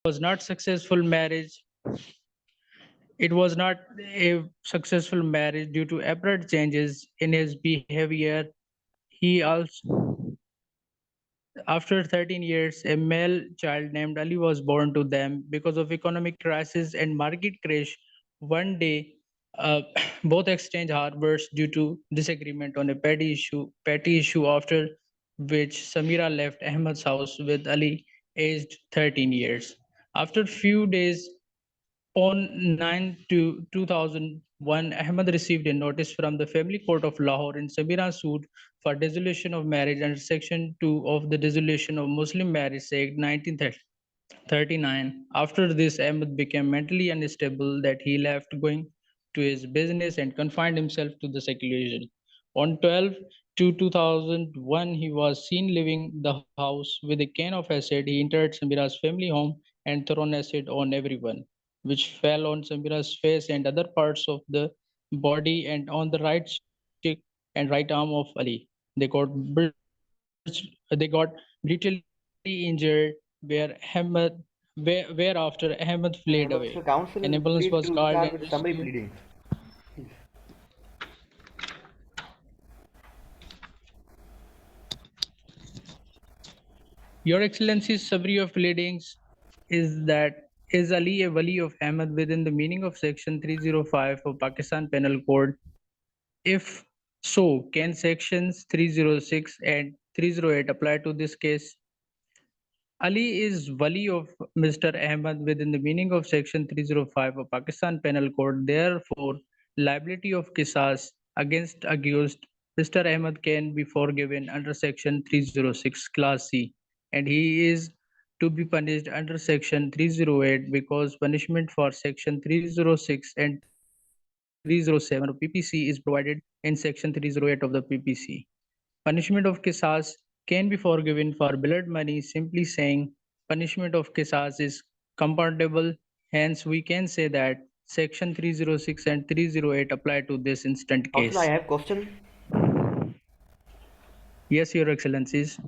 was not successful marriage. It was not a successful marriage due to abrupt changes in his behavior. He also, after 13 years, a male child named Ali was born to them. Because of economic crisis and market crash, one day uh, both exchanged harbors due to disagreement on a petty issue. After which Samira left Ahmed's house with Ali, aged 13 years. After few days, on 9 to 2001, Ahmed received a notice from the family court of Lahore in Samira suit for dissolution of marriage under Section 2 of the Dissolution of Muslim Marriage Act 1939. After this, Ahmed became mentally unstable that he left going to his business and confined himself to the seclusion. On 12 to 2001, he was seen leaving the house with a can of acid. He entered Samira's family home and thrown acid on everyone, which fell on Samira's face and other parts of the body and on the right cheek and right arm of Ali. They got brutally injured whereafter Ahmed fled away. Mr. An Counsel, ambulance please was do called start and with summary rescued. pleadings. Please. Your Excellency's summary of pleadings is that is Ali a wali of Ahmed within the meaning of Section 305 of Pakistan Penal Code? If so, can sections 306 and 308 apply to this case? Ali is wali of Mr. Ahmed within the meaning of Section 305 of Pakistan Penal Code. Therefore, liability of qisas against accused Mr. Ahmed can be forgiven under Section 306 Class C, and he is to be punished under Section 308 because punishment for Section 306 and 307 of PPC is provided in Section 308 of the PPC. Punishment of qisas can be forgiven for blood money, simply saying punishment of qisas is compoundable. Hence, we can say that Section 306 and 308 apply to this instant Counsel, I case. have question. Yes, Your Excellencies.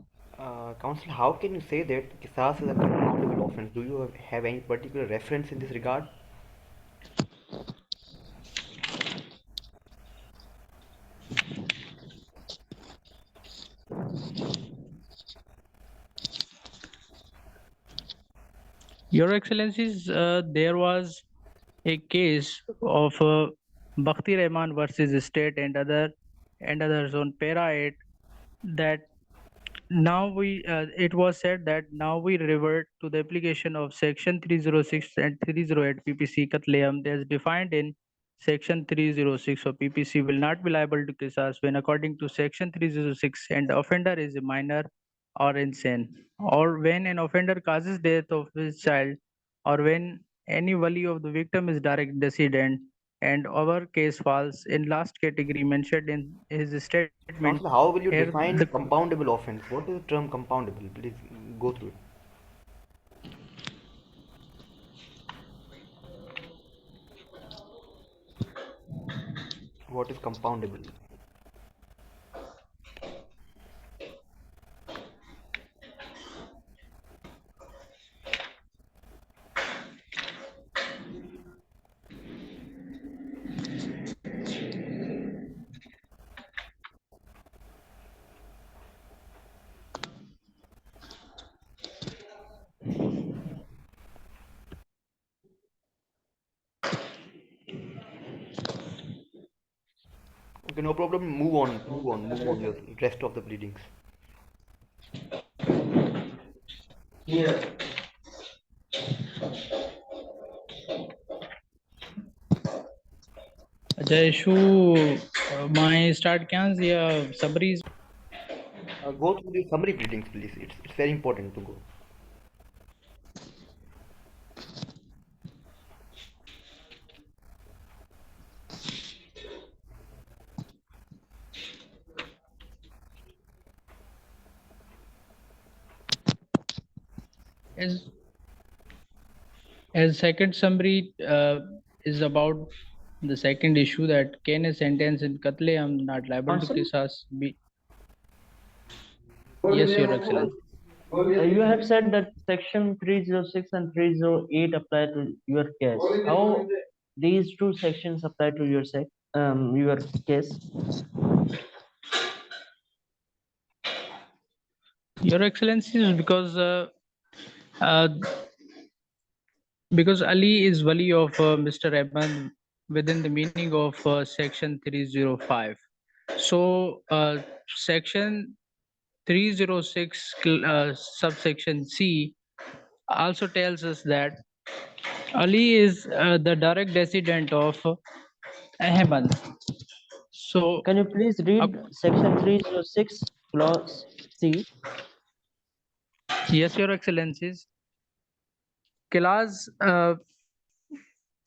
Counsel, how can you say that Qisas is a compoundable offense? Do you have any particular reference in this regard? Your Excellencies, there was a case of Bhakti Rahman versus State and others on Para 8 that now it was said that now we revert to the application of section 306 and 308 ppc Katleam as defined in section 306 of ppc will not be liable to qisas when according to section 306 and the offender is a minor or insane, or when an offender causes death of his child, or when any wali of the victim is direct decedent, and our case falls in last category mentioned in his statement. Counsel, how will you Here define the compoundable offense? What is the term compoundable? Please go through it. What is compoundable? Okay, no problem. Move on. Move on. Move on. Your rest of the pleadings. अच्छा issue my start क्या या सबरीज Go through the summary pleadings, please. It's very important to go. as second summary is about the second issue that can a sentence in Katle am not liable to Counsel? qisas be. Yes, Your Excellency. You have said that section 306 and 308 apply to your case. How these two sections apply to your case? Your Excellencies, uh, because Ali is wali of Mr. Ahmad within the meaning of section 305. So, section 306 subsection C also tells us that Ali is the direct descendant of Ahmad. So, Can you please uh, read section 306 clause C? yes, Your Excellencies. Clause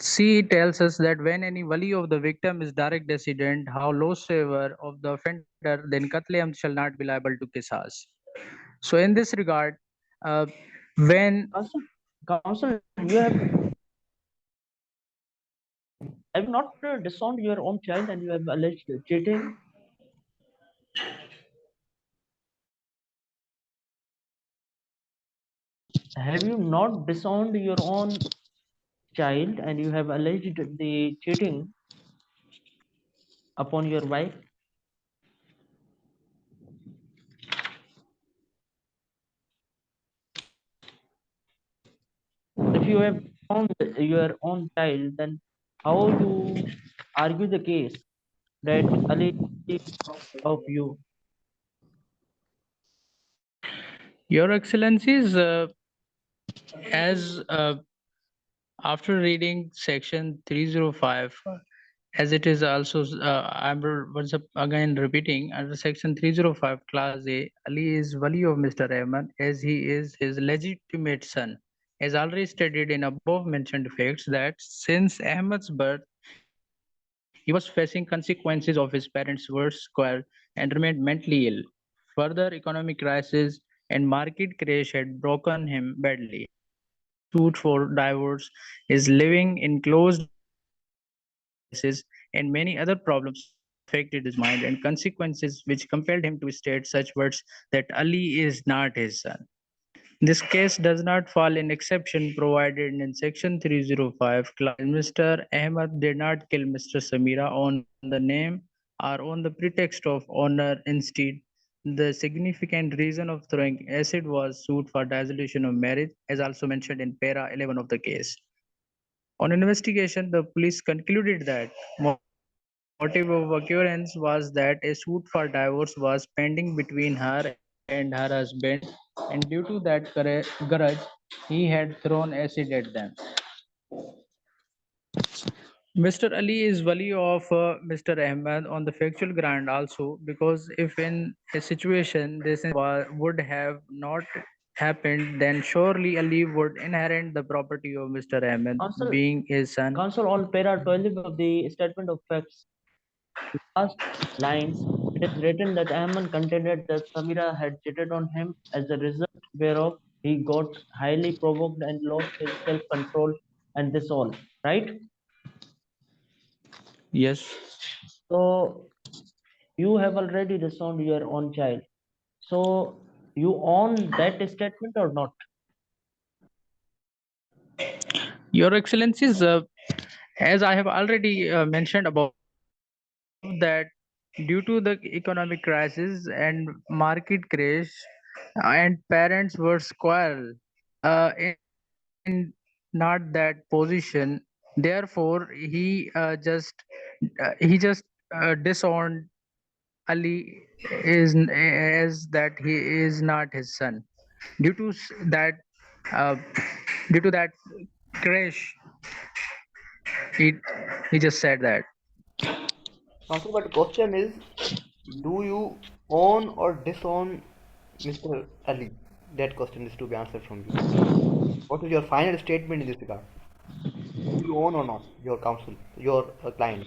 C tells us that when any wali of the victim is direct descendant, how lowsoever of the offender, then Qatl-e-Amd shall not be liable to qisas. So, in this regard, uh, when Counsel, have not disowned your own child and you have alleged cheating. Have you not disowned your own child and you have alleged the cheating upon your wife? If you have found your own child, then how you argue the case that Ali of you? Your Excellencies, as after reading section 305, as it is also, once again repeating, under section 305, class A, Ali is wali of Mr. Ahmad as he is his legitimate son. As already stated in above mentioned facts, that since Ahmad's birth, he was facing consequences of his parents' worst square and remained mentally ill. Further economic crisis and market crash had broken him badly. His suit for divorce, his living in closed places, and many other problems affected his mind and consequences which compelled him to state such words that Ali is not his son. This case does not fall in exception provided in section 305 clause. Mr. Ahmad did not kill Mr. Samira on the name or on the pretext of honor. Instead, the significant reason of throwing acid was suit for dissolution of marriage, as also mentioned in para 11 of the case. On investigation, the police concluded that motive of occurrence was that a suit for divorce was pending between her and her husband, and due to that grudge, he had thrown acid at them. Mr. Ali is wali of Mr. Ahmed on the factual ground also, because if in a situation this would have not happened, then surely Ali would inherit the property of Mr. Ahmed, Counsel, being his son. counsel on para 12 of the statement of facts, last lines, it is written that Ahmed contended that Samira had cheated on him, as a result whereof he got highly provoked and lost his self-control, and this all, right? Yes. So you have already disowned your own child. So you own that statement or not? Your Excellencies, as I have already mentioned above, that due to the economic crisis and market crash, and parents were square in not that position. Therefore, he just disowned Ali is as that he is not his son. Due to that, uh, due to that crash, he he just said that. Counsel, but the question is, do you own or disown Mr. Ali? That question is to be answered from you. What is your final statement in this regard? Do you own or not your counsel, your client?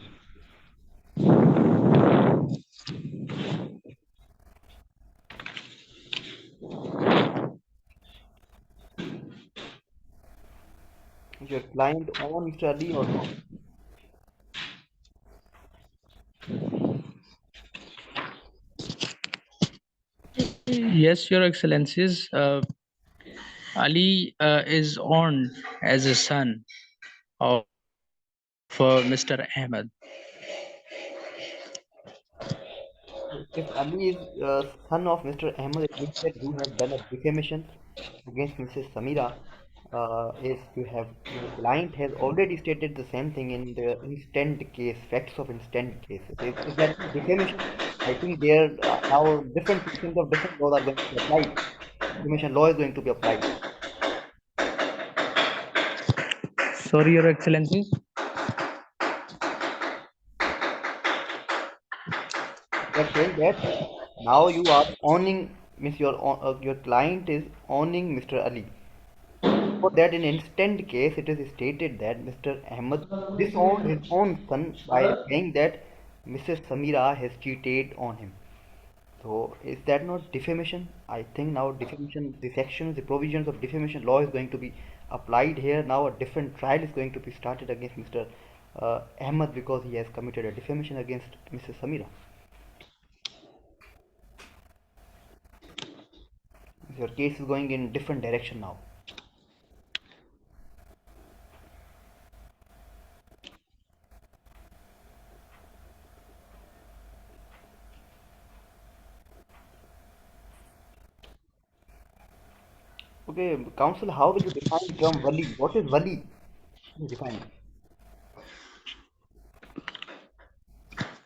Is your client own Mr. Ali or not? Yes, Your Excellencies. Ali is owned as a son of Mr. Ahmed. If Ali is son of Mr. Ahmed, it means that you have done a defamation against Mrs. Samira. Is you have your client has already stated the same thing in the instant case, facts of instant case. Is that not defamation? I think there now different sections of different laws are going to be applied. Defamation law is going to be applied. Sorry, Your Excellencies. You are saying that now you are owning, means your client is owning Mr. Ali. For that, in instant case, it is stated that Mr. Ahmed disowned his own son by saying that Mrs. Samira has cheated on him. So, is that not defamation? I think now defamation, the sections, the provisions of defamation law is going to be applied here. Now, a different trial is going to be started against Mr. Ahmed because he has committed a defamation against Mrs. Samira. Your case is going in different direction now. Okay, counsel, how will you define term wali? What is wali? Define it.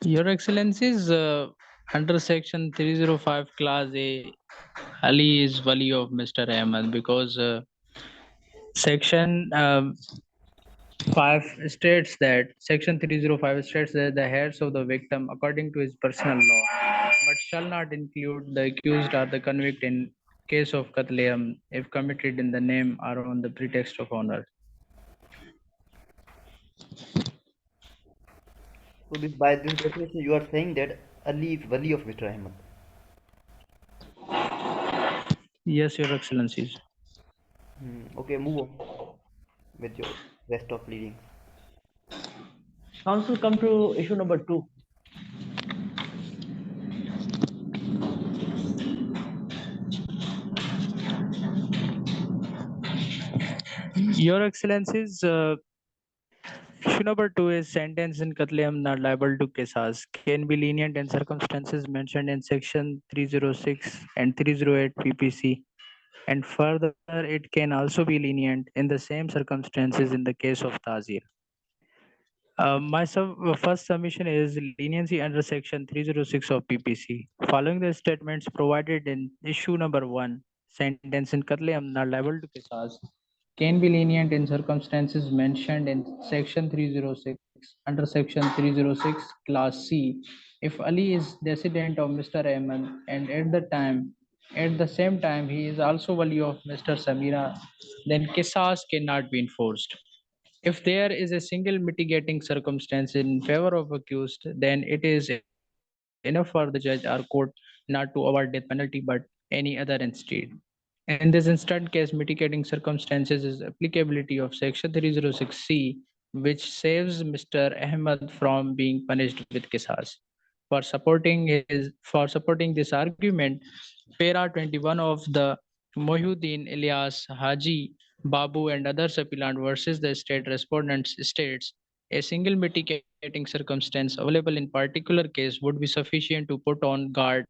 Your Excellencies, under Section 305 Class A, Ali is Wali of Mr. Ahmed because Section 5 states that Section 305 states that the heirs of the victim, according to his personal law, but shall not include the accused or the convict in case of Katliam if committed in the name or on the pretext of honor. So this by this definition you are saying that Ali is wali of Mr. Ahmed. Yes, Your Excellencies. Okay, move on with your rest of pleadings. Council, come to issue number 2. Your Excellencies, issue number 2 is sentence in Katliam not liable to Qisas can be lenient in circumstances mentioned in section 306 and 308 PPC, and further it can also be lenient in the same circumstances in the case of Tazir. My first submission is leniency under section 306 of PPC. Following the statements provided in issue number 1, sentence in Katliam not liable to Qisas can be lenient in circumstances mentioned in section 306 under section 306 class C if Ali is descendant of Mr. Ahmed and at the same time he is also wali of Mr. Samira, then Qisas cannot be enforced. If there is a single mitigating circumstance in favor of accused, then it is enough for the judge or court not to award death penalty but any other instead. In this instant case, mitigating circumstances is applicability of Section 306C, which saves Mr. Ahmed from being punished with qisas. For supporting this argument, para 21 of the Mohyuddin Ilyas Haji Babu and others appellant versus the state respondents states a single mitigating circumstance available in particular case would be sufficient to put on guard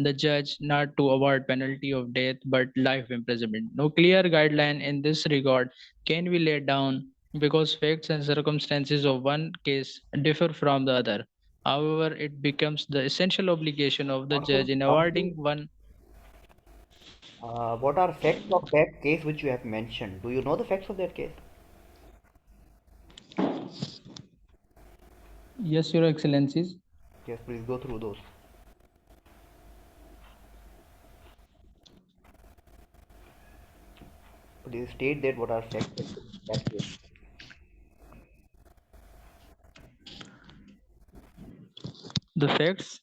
the judge not to award penalty of death but life imprisonment. No clear guideline in this regard can be laid down because facts and circumstances of one case differ from the other. However, it becomes the essential obligation of the Counsel, judge in counsel, awarding one. what are facts of that case which you have mentioned? Do you know the facts of that case? Yes, Your Excellencies. Yes, please go through those. Please state that what are facts of that case. The facts.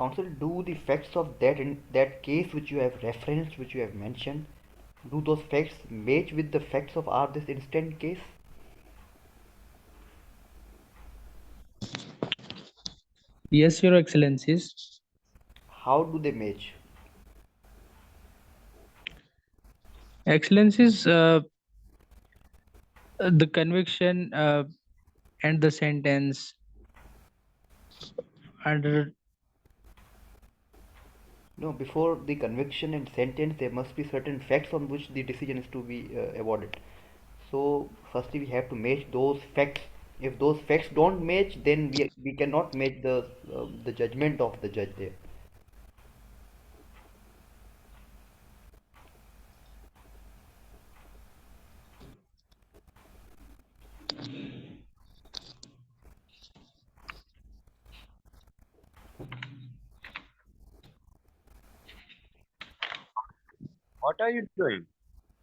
Counsel, do the facts of that case which you have referenced, which you have mentioned, do those facts match with the facts of our this instant case? Yes, Your Excellencies. How do they match? Excellencies, the conviction and the sentence under. No, before the conviction and sentence, there must be certain facts on which the decision is to be awarded. So, firstly, we have to match those facts. If those facts don't match, then we cannot match the judgment of the judge there. What are you doing?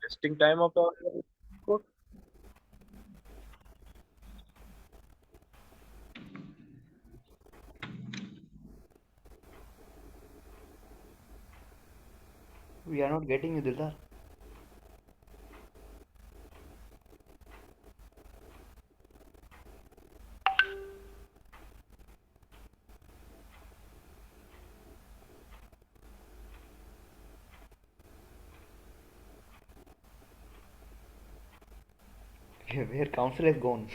Wasting time of the court? We are not getting you, Dildar. Where counsel has gone.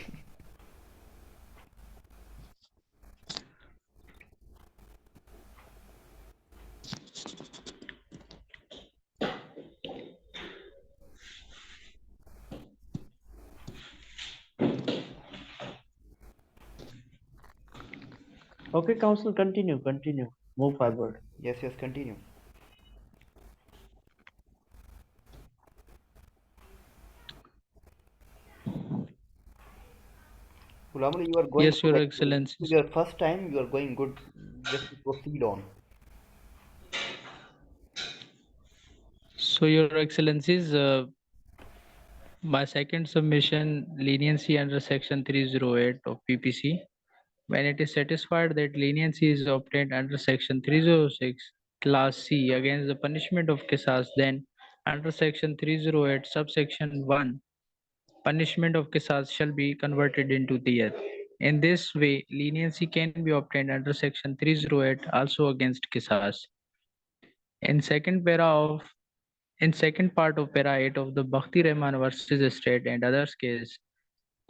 Okay, counsel, continue. Move forward. Yes, yes, continue. Gulamali, you are going Yes, good Your actually. This is Excellencies. your first time, you are going good. Just to proceed on. So, Your Excellencies, my second submission, leniency under Section 308 of PPC, when it is satisfied that leniency is obtained under Section 306, Class C, against the punishment of Qisas, then under Section 308, subsection 1, punishment of Qisas shall be converted into diyat. In this way, leniency can be obtained under Section 308 also against Qisas. In second para of In second part of para 8 of the Bhakti Rahman versus State and others case,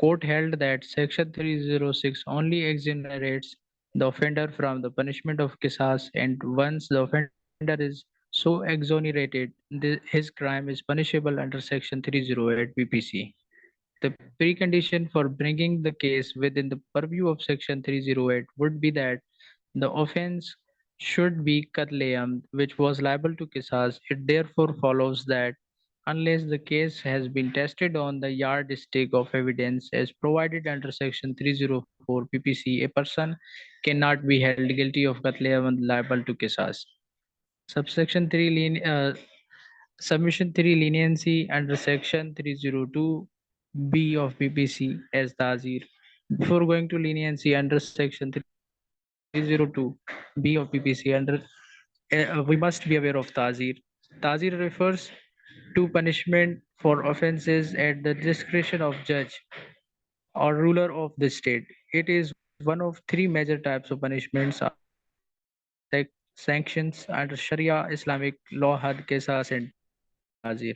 court held that section 306 only exonerates the offender from the punishment of qisas, and once the offender is so exonerated, his crime is punishable under section 308 BPC. The precondition for bringing the case within the purview of section 308 would be that the offense should be Katleam, which was liable to Qisas. It therefore follows that unless the case has been tested on the yardstick of evidence as provided under Section 304 PPC, a person cannot be held guilty of Katleam and liable to Qisas. Subsection 3 Submission 3 leniency under Section 302B of PPC as Tazir. Before going to leniency under Section 302B of PPC, we must be aware of Tazir. Tazir refers to punishment for offences at the discretion of judge or ruler of the state. It is one of three major types of punishments sanctions under Sharia, Islamic law, had, Qisas, and Tazir.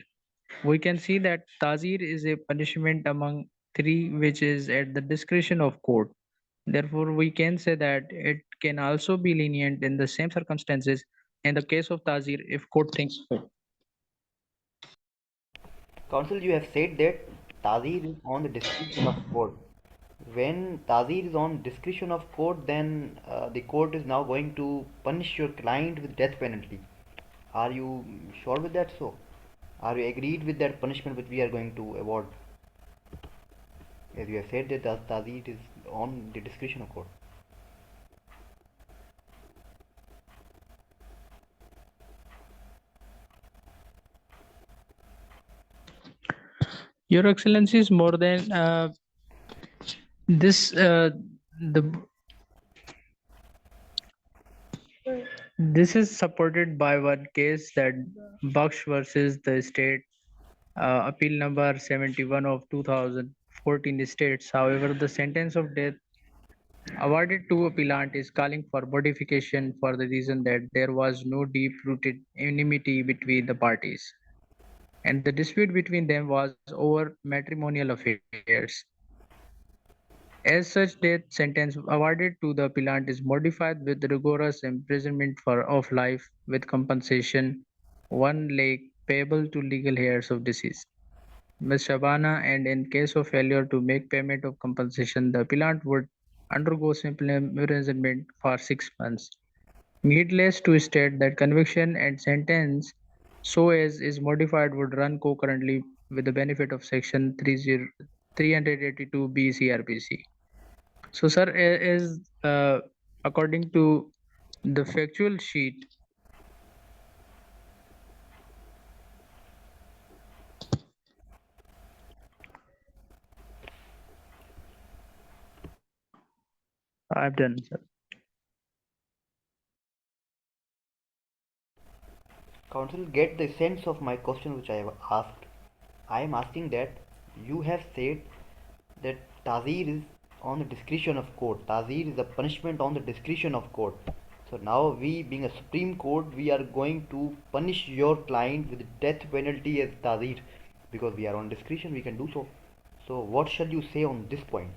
We can see that Tazir is a punishment among three which is at the discretion of court. Therefore, we can say that it can also be lenient in the same circumstances in the case of Tazir if court thinks fit. Counsel, you have said that Tazir is on the discretion of court. When Tazir is on discretion of court, then the court is now going to punish your client with death penalty. Are you sure with that? So, are you agreed with that punishment which we are going to award? As you have said that Tazir is on the discretion of court. Your Excellencies, more than this, the This is supported by one case, that Baksh versus the state, appeal number 71 of 2014 states. However, the sentence of death awarded to appellant is calling for modification for the reason that there was no deep-rooted enmity between the parties, and the dispute between them was over matrimonial affairs. As such, death sentence awarded to the appellant is modified with rigorous imprisonment of life with compensation, 1 lakh payable to legal heirs of deceased, Ms. Shabana, and in case of failure to make payment of compensation, the appellant would undergo simple imprisonment for 6 months. Needless to state that conviction and sentence so as is modified would run concurrently with the benefit of section 382 B CRPC. So, sir, is according to the factual sheet, I've done, sir. Council, get the sense of my question which I have asked. I am asking that you have said that Tazir is on the discretion of court. Tazir is a punishment on the discretion of court. So now we, being a Supreme Court, we are going to punish your client with death penalty as Tazir, because we are on discretion, we can do so. So what shall you say on this point?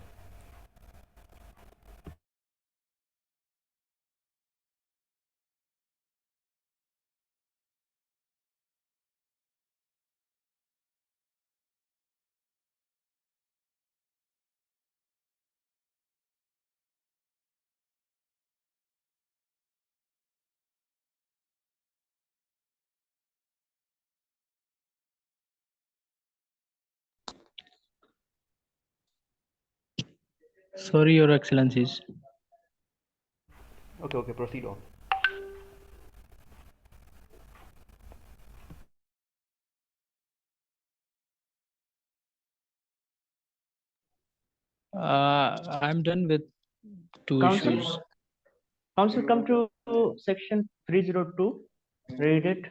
Sorry, Your Excellencies. Okay, okay, proceed on. I'm done with two Council, issues. Council, come to section 302. Read it.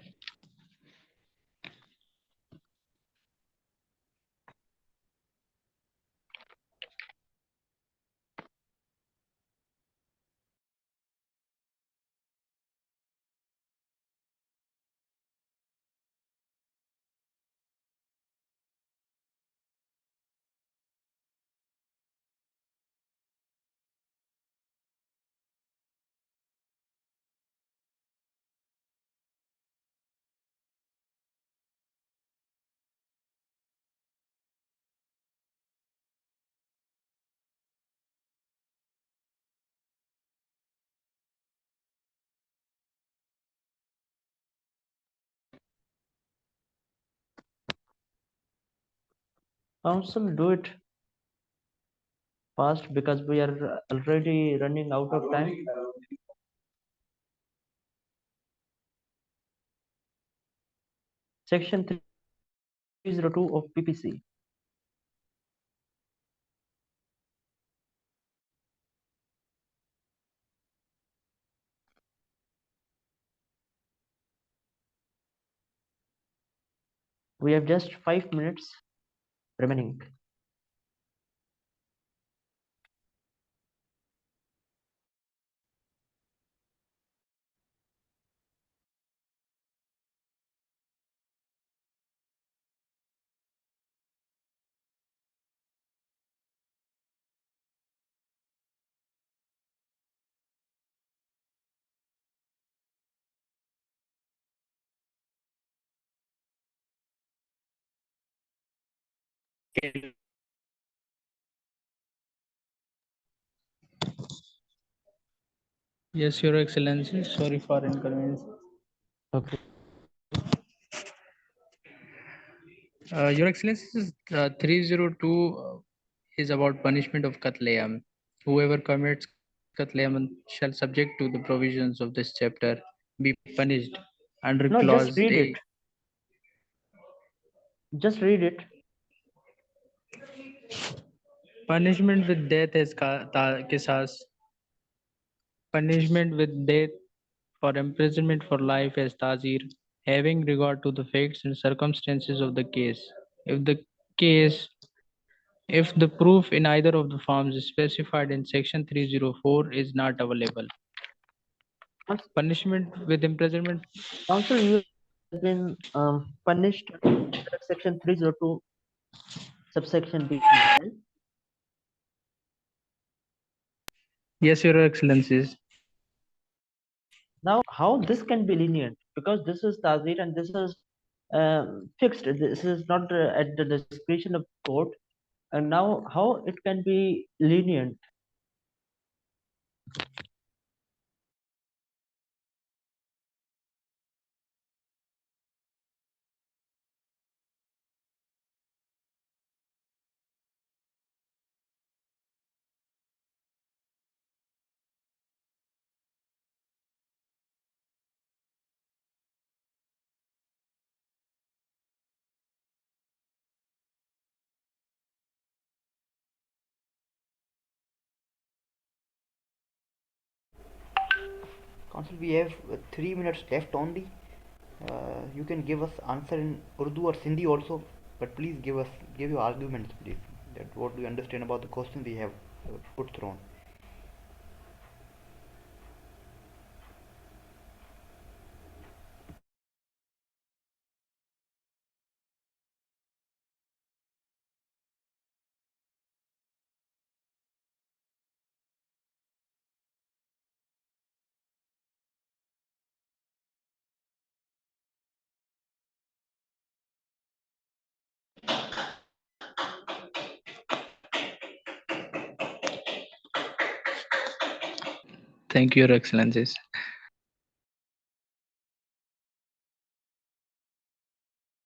Council, do it fast because we are already running out of time. Section 302 of PPC. We have just 5 minutes remaining. Yes, Your Excellency. Sorry for inconvenience. Okay. Your Excellency, 302 is about punishment of Katlayam. Whoever commits Katlayam shall, subject to the provisions of this chapter, be punished under No, Clause just read A. it. Just read it. Punishment with death as Kisas. Punishment with death for imprisonment for life as tazir, having regard to the facts and circumstances of the case. If the case if the proof in either of the forms specified in section 304 is not available. Cons- Punishment with imprisonment. Counsel, you has been punished under section 302 subsection B, right? Yes, Your Excellencies. Now, how this can be lenient? Because this is tazir and this is fixed. This is not at the discretion of court. And now, how it can be lenient? Counsel, we have 3 minutes left only. You can give us answer in Urdu or Sindhi also, but please give your arguments, please. That what do you understand about the question we have put thrown. Thank you, Your Excellencies.